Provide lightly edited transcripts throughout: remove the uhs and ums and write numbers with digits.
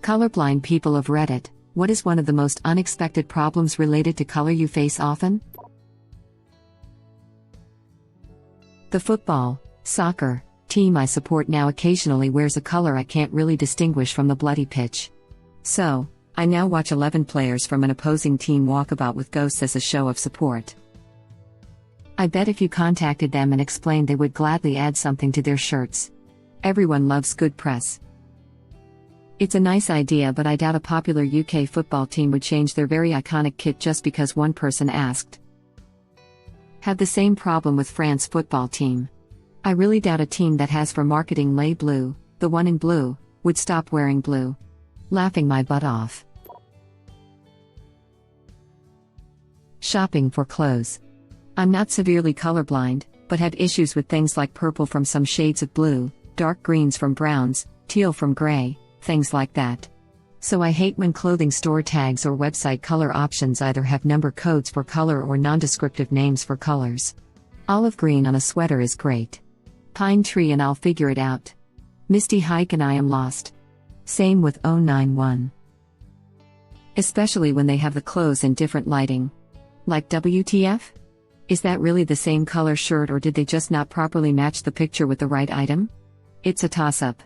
Colorblind people of Reddit, what is one of the most unexpected problems related to color you face often? The football, soccer, team I support now occasionally wears a color I can't really distinguish from the bloody pitch. So, I now watch 11 players from an opposing team walk about with ghosts as a show of support. I bet if you contacted them and explained, they would gladly add something to their shirts. Everyone loves good press. It's a nice idea, but I doubt a popular UK football team would change their very iconic kit just because one person asked. Have the same problem with France football team. I really doubt a team that has for marketing "lay blue," the one in blue, would stop wearing blue. Laughing my butt off. Shopping for clothes. I'm not severely colorblind, but have issues with things like purple from some shades of blue, dark greens from browns, teal from gray, things like that. So I hate when clothing store tags or website color options either have number codes for color or nondescriptive names for colors. Olive green on a sweater is great. Pine tree and I'll figure it out. Misty hike and I am lost. Same with 091. Especially when they have the clothes in different lighting. Like WTF? Is that really the same color shirt, or did they just not properly match the picture with the right item? It's a toss-up.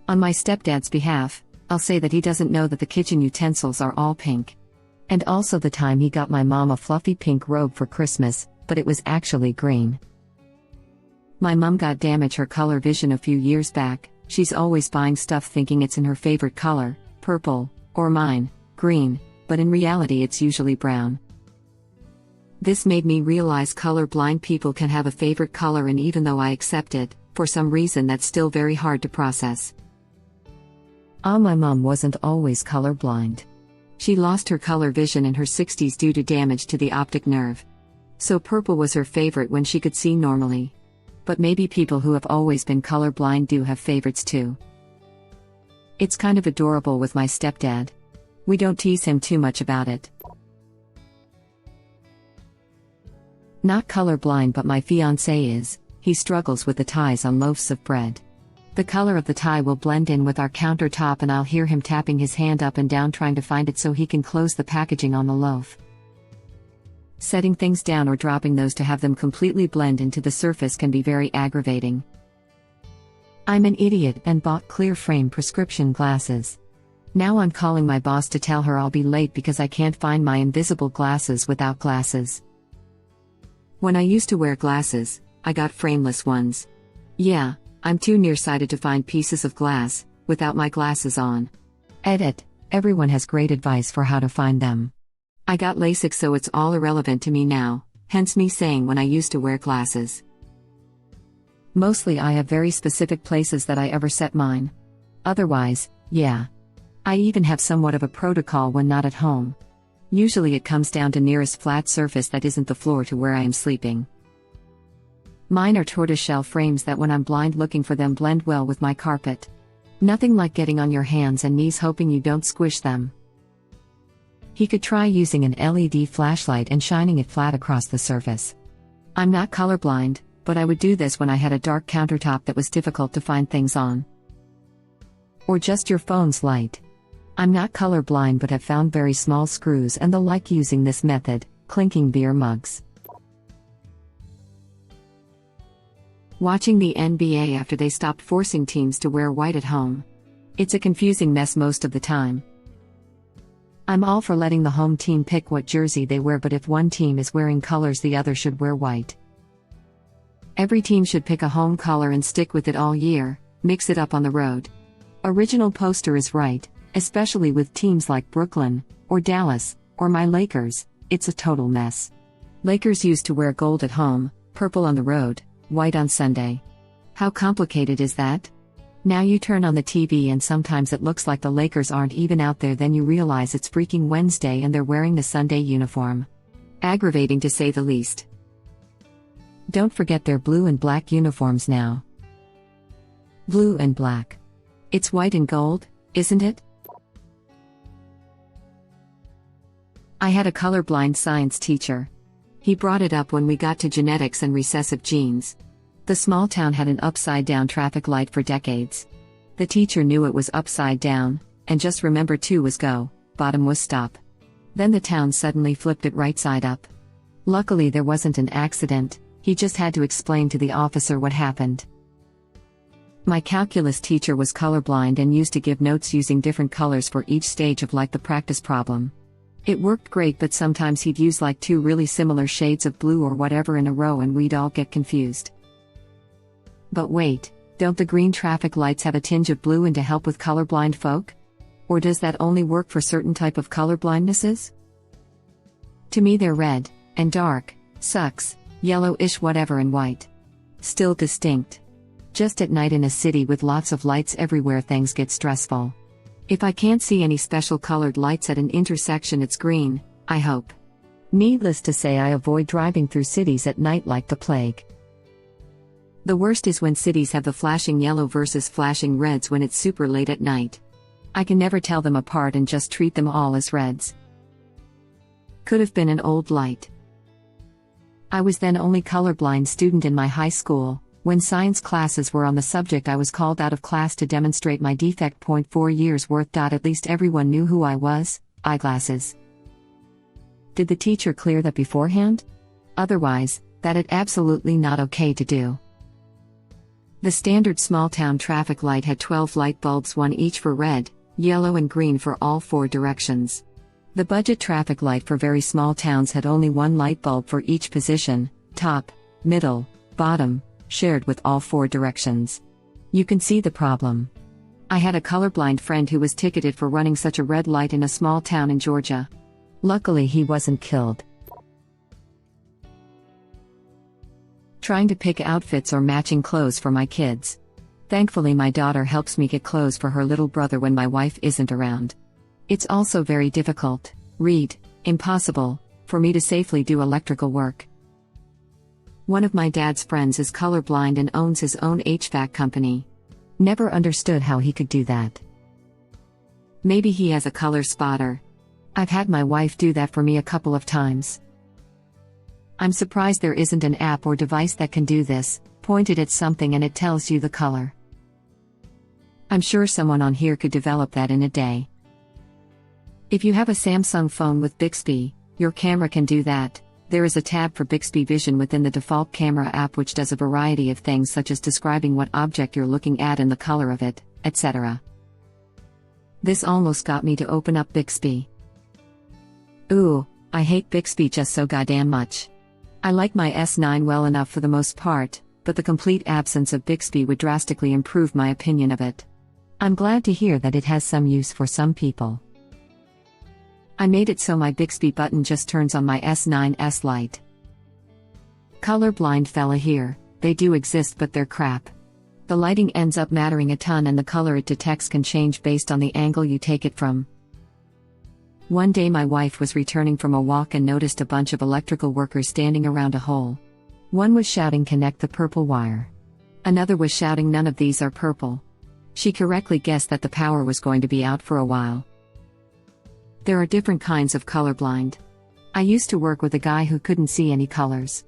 On my stepdad's behalf, I'll say that he doesn't know that the kitchen utensils are all pink. And also the time he got my mom a fluffy pink robe for Christmas, but it was actually green. My mom got her color vision a few years back. She's always buying stuff thinking it's in her favorite color, purple, or mine, green, but in reality it's usually brown. This made me realize colorblind people can have a favorite color, and even though I accept it, for some reason that's still very hard to process. My mom wasn't always colorblind. She lost her color vision in her 60s due to damage to the optic nerve. So purple was her favorite when she could see normally. But maybe people who have always been colorblind do have favorites too. It's kind of adorable with my stepdad. We don't tease him too much about it. Not colorblind, but my fiancé is. He struggles with the ties on loaves of bread. The color of the tie will blend in with our countertop, and I'll hear him tapping his hand up and down trying to find it so he can close the packaging on the loaf. Setting things down or dropping those to have them completely blend into the surface can be very aggravating. I'm an idiot and bought clear frame prescription glasses. Now I'm calling my boss to tell her I'll be late because I can't find my invisible glasses without glasses. When I used to wear glasses, I got frameless ones. Yeah, I'm too nearsighted to find pieces of glass without my glasses on. Edit. Everyone has great advice for how to find them. I got LASIK, so it's all irrelevant to me now, hence me saying when I used to wear glasses. Mostly I have very specific places that I ever set mine. Otherwise, yeah. I even have somewhat of a protocol when not at home. Usually it comes down to nearest flat surface that isn't the floor to where I am sleeping. Mine are tortoiseshell frames that when I'm blind looking for them blend well with my carpet. Nothing like getting on your hands and knees hoping you don't squish them. He could try using an LED flashlight and shining it flat across the surface. I'm not colorblind, but I would do this when I had a dark countertop that was difficult to find things on. Or just your phone's light. I'm not colorblind but have found very small screws and the like using this method, clinking beer mugs. Watching the NBA after they stopped forcing teams to wear white at home. It's a confusing mess most of the time. I'm all for letting the home team pick what jersey they wear, but if one team is wearing colors, the other should wear white. Every team should pick a home color and stick with it all year, mix it up on the road. Original poster is right, especially with teams like Brooklyn, or Dallas, or my Lakers. It's a total mess. Lakers used to wear gold at home, purple on the road, white on Sunday. How complicated is that? Now you turn on the TV and sometimes it looks like the Lakers aren't even out there, then you realize it's freaking Wednesday and they're wearing the Sunday uniform. Aggravating to say the least. Don't forget their blue and black uniforms now. Blue and black. It's white and gold, isn't it? I had a colorblind science teacher. He brought it up when we got to genetics and recessive genes. The small town had an upside-down traffic light for decades. The teacher knew it was upside down, and just remember 2 was go, bottom was stop. Then the town suddenly flipped it right side up. Luckily there wasn't an accident, he just had to explain to the officer what happened. My calculus teacher was colorblind and used to give notes using different colors for each stage of like the practice problem. It worked great, but sometimes he'd use like 2 really similar shades of blue or whatever in a row and we'd all get confused. But wait, don't the green traffic lights have a tinge of blue in to help with colorblind folk? Or does that only work for certain type of colorblindnesses? To me they're red, and dark, sucks, yellowish whatever and white. Still distinct. Just at night in a city with lots of lights everywhere things get stressful. If I can't see any special colored lights at an intersection it's green, I hope. Needless to say I avoid driving through cities at night like the plague. The worst is when cities have the flashing yellow versus flashing reds when it's super late at night. I can never tell them apart and just treat them all as reds. Could have been an old light. I was then only colorblind student in my high school. When science classes were on the subject I was called out of class to demonstrate my defect. 4 years worth. At least everyone knew who I was, eyeglasses. Did the teacher clear that beforehand? Otherwise, that it absolutely not okay to do. The standard small town traffic light had 12 light bulbs, 1 each for red, yellow and green for all 4 directions. The budget traffic light for very small towns had only 1 light bulb for each position, top, middle, bottom, shared with all 4 directions. You can see the problem. I had a colorblind friend who was ticketed for running such a red light in a small town in Georgia. Luckily he wasn't killed. Trying to pick outfits or matching clothes for my kids. Thankfully my daughter helps me get clothes for her little brother when my wife isn't around. It's also very difficult, impossible, for me to safely do electrical work. One of my dad's friends is colorblind and owns his own HVAC company. Never understood how he could do that. Maybe he has a color spotter. I've had my wife do that for me a couple of times. I'm surprised there isn't an app or device that can do this, point it at something and it tells you the color. I'm sure someone on here could develop that in a day. If you have a Samsung phone with Bixby, your camera can do that. There is a tab for Bixby Vision within the default camera app which does a variety of things such as describing what object you're looking at and the color of it, etc. This almost got me to open up Bixby. Ooh, I hate Bixby just so goddamn much. I like my S9 well enough for the most part, but the complete absence of Bixby would drastically improve my opinion of it. I'm glad to hear that it has some use for some people. I made it so my Bixby button just turns on my S9's light. Colorblind fella here, they do exist but they're crap. The lighting ends up mattering a ton and the color it detects can change based on the angle you take it from. One day my wife was returning from a walk and noticed a bunch of electrical workers standing around a hole. One was shouting connect the purple wire. Another was shouting none of these are purple. She correctly guessed that the power was going to be out for a while. There are different kinds of colorblind. I used to work with a guy who couldn't see any colors.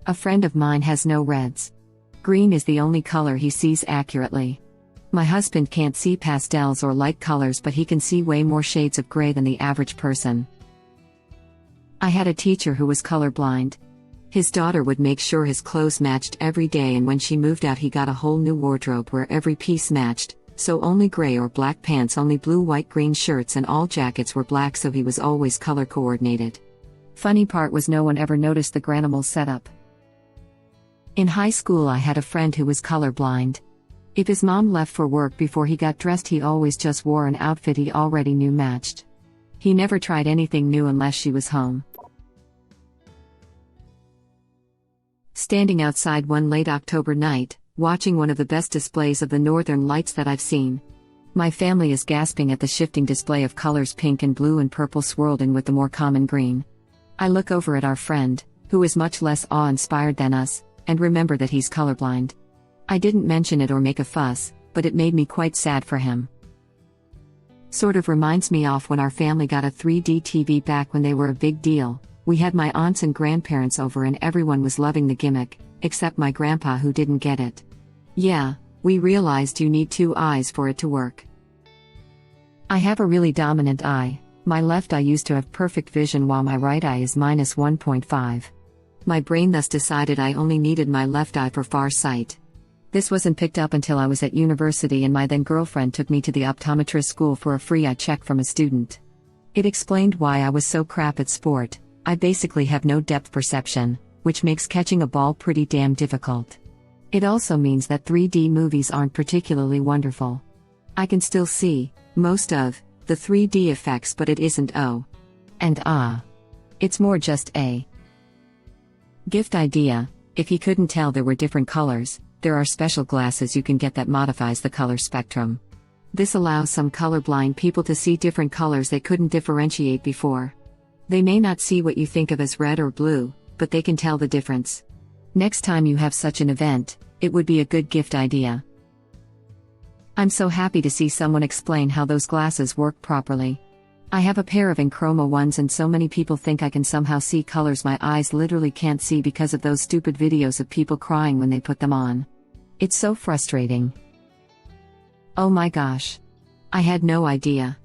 A friend of mine has no reds. Green is the only color he sees accurately. My husband can't see pastels or light colors but he can see way more shades of gray than the average person. I had a teacher who was colorblind. His daughter would make sure his clothes matched every day and when she moved out he got a whole new wardrobe where every piece matched. So only gray or black pants, only blue, white, green shirts and all jackets were black so he was always color coordinated. Funny part was no one ever noticed the granimal setup. In high school I had a friend who was colorblind. If his mom left for work before he got dressed he always just wore an outfit he already knew matched. He never tried anything new unless she was home. Standing outside one late October night, watching one of the best displays of the northern lights that I've seen. My family is gasping at the shifting display of colors pink and blue and purple swirled in with the more common green. I look over at our friend, who is much less awe-inspired than us, and remember that he's colorblind. I didn't mention it or make a fuss, but it made me quite sad for him. Sort of reminds me of when our family got a 3D TV back when they were a big deal. We had my aunts and grandparents over and everyone was loving the gimmick, except my grandpa who didn't get it. Yeah, We realized you need two eyes for it to work. I have a really dominant eye. My left eye used to have perfect vision while my right eye is minus 1.5. My brain thus decided I only needed my left eye for far sight. This wasn't picked up until I was at university and my then girlfriend took me to the optometrist school for a free eye check from a student. It explained why I was so crap at sport. I basically have no depth perception, which makes catching a ball pretty damn difficult. It also means that 3D movies aren't particularly wonderful. I can still see most of the 3D effects, but it isn't oh and ah. It's more just a gift idea. If you couldn't tell there were different colors, there are special glasses you can get that modifies the color spectrum. This allows some colorblind people to see different colors they couldn't differentiate before. They may not see what you think of as red or blue, but they can tell the difference. Next time you have such an event, it would be a good gift idea. I'm so happy to see someone explain how those glasses work properly. I have a pair of Enchroma ones and so many people think I can somehow see colors my eyes literally can't see because of those stupid videos of people crying when they put them on. It's so frustrating. Oh my gosh. I had no idea.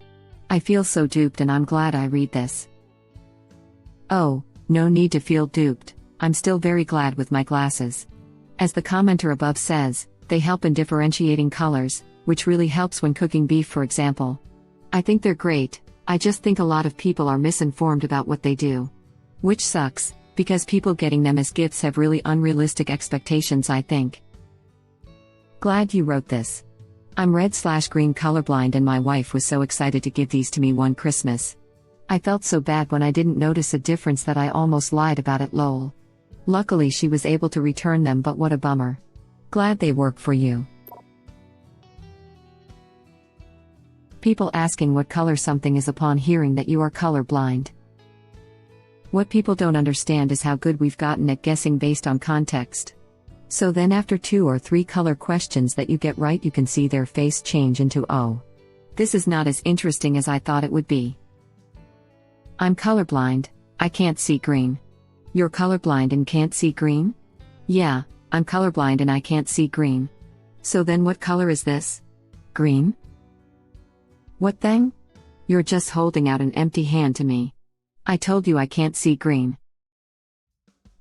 I feel so duped and I'm glad I read this. Oh, no need to feel duped, I'm still very glad with my glasses. As the commenter above says, they help in differentiating colors, which really helps when cooking beef for example. I think they're great. I just think a lot of people are misinformed about what they do. Which sucks, because people getting them as gifts have really unrealistic expectations I think. Glad you wrote this. I'm red/green colorblind and my wife was so excited to give these to me one Christmas. I felt so bad when I didn't notice a difference that I almost lied about it lol. Luckily she was able to return them, but what a bummer. Glad they work for you. People asking what color something is upon hearing that you are colorblind. What people don't understand is how good we've gotten at guessing based on context. So then after 2 or 3 color questions that you get right you can see their face change into oh. This is not as interesting as I thought it would be. I'm colorblind, I can't see green. You're colorblind and can't see green? Yeah, I'm colorblind and I can't see green. So then what color is this? Green? What thing? You're just holding out an empty hand to me. I told you I can't see green.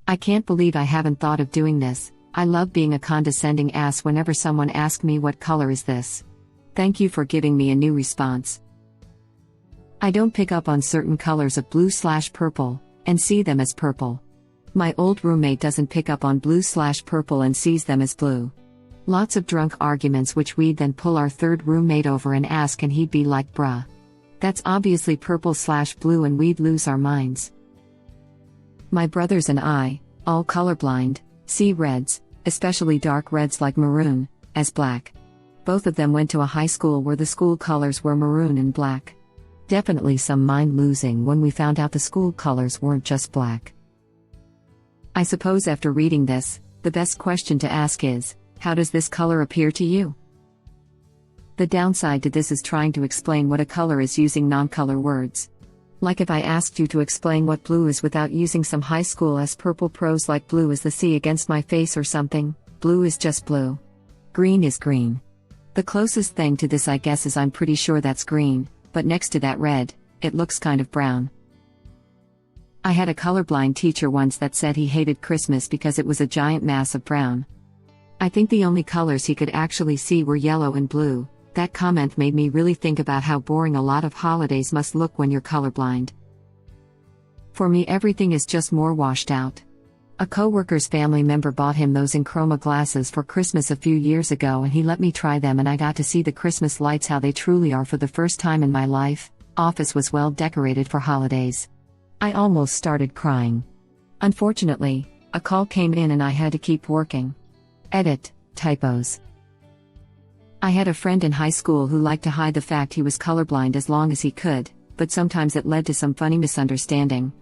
I can't believe I haven't thought of doing this. I love being a condescending ass whenever someone asks me what color is this. Thank you for giving me a new response. I don't pick up on certain colors of blue/purple, and see them as purple. My old roommate doesn't pick up on blue/purple and sees them as blue. Lots of drunk arguments which we'd then pull our third roommate over and ask and he'd be like bruh. That's obviously purple/blue and we'd lose our minds. My brothers and I, all colorblind, see reds, especially dark reds like maroon, as black. Both of them went to a high school where the school colors were maroon and black. Definitely some mind losing when we found out the school colors weren't just black. I suppose after reading this, the best question to ask is, how does this color appear to you? The downside to this is trying to explain what a color is using non-color words. Like if I asked you to explain what blue is without using some high school as purple prose like blue is the sea against my face or something, blue is just blue. Green is green. The closest thing to this I guess is I'm pretty sure that's green, but next to that red, it looks kind of brown. I had a colorblind teacher once that said he hated Christmas because it was a giant mass of brown. I think the only colors he could actually see were yellow and blue. That comment made me really think about how boring a lot of holidays must look when you're colorblind. For me everything is just more washed out. A coworker's family member bought him those Enchroma glasses for Christmas a few years ago and he let me try them and I got to see the Christmas lights how they truly are for the first time in my life. Office was well decorated for holidays. I almost started crying. Unfortunately, a call came in and I had to keep working. Edit, typos. I had a friend in high school who liked to hide the fact he was colorblind as long as he could, but sometimes it led to some funny misunderstanding.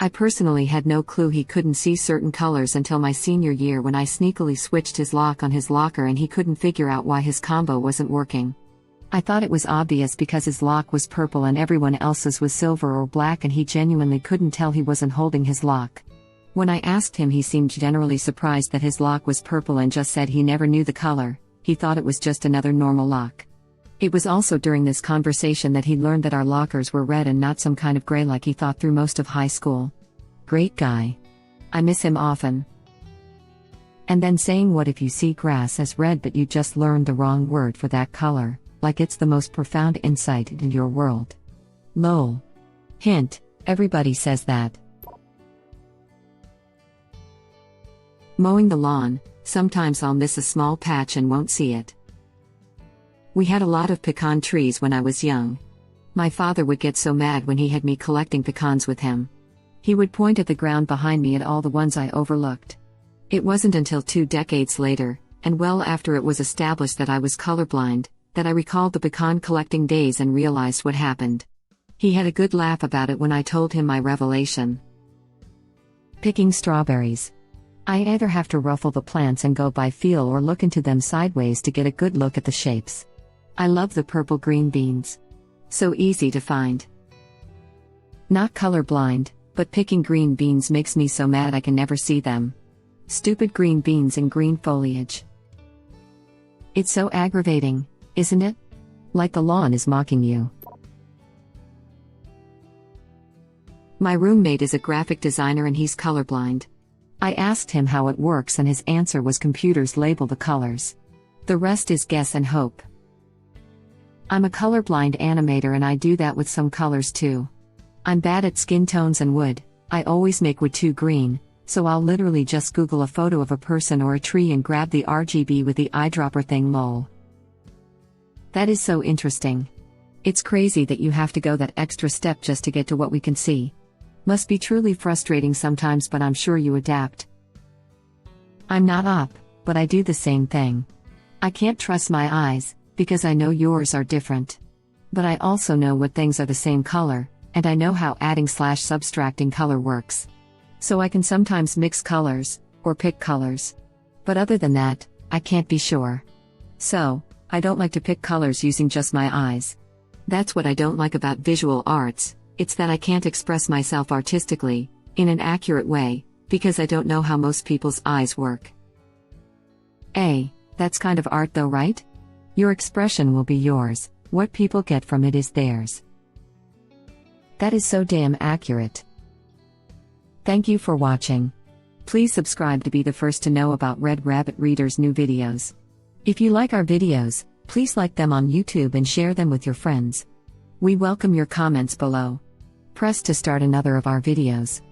I personally had no clue he couldn't see certain colors until my senior year when I sneakily switched his lock on his locker and he couldn't figure out why his combo wasn't working. I thought it was obvious because his lock was purple and everyone else's was silver or black and he genuinely couldn't tell he wasn't holding his lock. When I asked him he seemed generally surprised that his lock was purple and just said he never knew the color. he thought it was just another normal lock. It was also during this conversation that he learned that our lockers were red and not some kind of gray like he thought through most of high school. Great guy. I miss him often. And then saying, what if you see grass as red but you just learned the wrong word for that color, like it's the most profound insight into your world. Lol. Hint, everybody says that. Mowing the lawn, sometimes I'll miss a small patch and won't see it. We had a lot of pecan trees when I was young. My father would get so mad when he had me collecting pecans with him. He would point at the ground behind me at all the ones I overlooked. It wasn't until 2 decades later, and well after it was established that I was colorblind, that I recalled the pecan collecting days and realized what happened. He had a good laugh about it when I told him my revelation. Picking strawberries. I either have to ruffle the plants and go by feel or look into them sideways to get a good look at the shapes. I love the purple green beans. So easy to find. Not colorblind, but picking green beans makes me so mad I can never see them. Stupid green beans in green foliage. It's so aggravating, isn't it? Like the lawn is mocking you. My roommate is a graphic designer and he's colorblind. I asked him how it works and his answer was computers label the colors. The rest is guess and hope. I'm a colorblind animator and I do that with some colors too. I'm bad at skin tones and wood. I always make wood too green, so I'll literally just Google a photo of a person or a tree and grab the RGB with the eyedropper thing lol. That is so interesting. It's crazy that you have to go that extra step just to get to what we can see. Must be truly frustrating sometimes, but I'm sure you adapt. I'm not up, but I do the same thing. I can't trust my eyes, because I know yours are different. But I also know what things are the same color, and I know how adding/subtracting color works. So I can sometimes mix colors, or pick colors. But other than that, I can't be sure. So, I don't like to pick colors using just my eyes. That's what I don't like about visual arts, it's that I can't express myself artistically, in an accurate way, because I don't know how most people's eyes work. That's kind of art though, right? Your expression will be yours, what people get from it is theirs. That is so damn accurate. Thank you for watching. Please subscribe to be the first to know about Red Rabbit Reader's new videos. If you like our videos, please like them on YouTube and share them with your friends. We welcome your comments below. Press to start another of our videos.